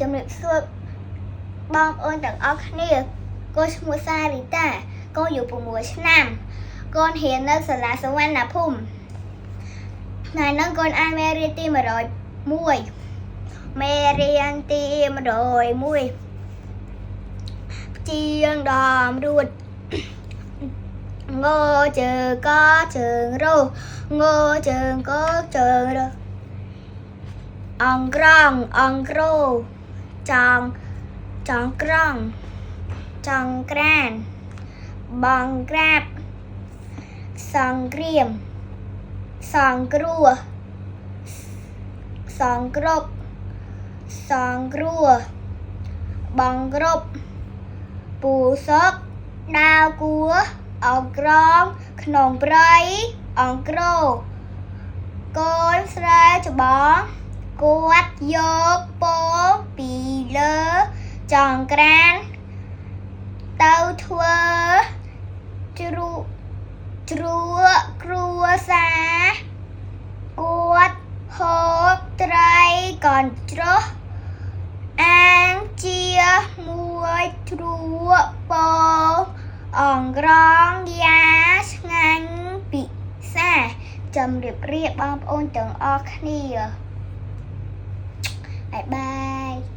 ជំរាបសួរបងប្អូនទាំងអស់គ្នាកូនឈ្មោះសារីតាកូនអាយុ6ឆ្នាំកូនរៀននៅសាលាសវណ្ណភូមិថ្ងៃនេះកូនអានមេរៀនទី101មេរៀនទី101ជាងដំរួតងើជើងកជើងរោងើជើងកជើងរោអង្ក្រងអង្ក្រោចង់ក្រង់ចង្ក្រានបងក្រាបសង្គ្រាមសង្គ្រោះសង្គ្រប់សង្គ្រោះបងគ្រប់ពូសុកដាវគួអង្ក្រងក្នុងព្រៃអង្ក្រោកូនស្រីច្បងគាត់យកពោពីលើចង្ក្រានទៅធ្វើជ្រក់គ្រួសារគាត់ហូបត្រីកនច្រោះអាងជាមួយជ្រក់ពោអង្ក្រងយ៉ាឆ្ងាញ់ពិសាជំរាបលាបងប្អូនទាំងអស់គ្នាបាយបាយ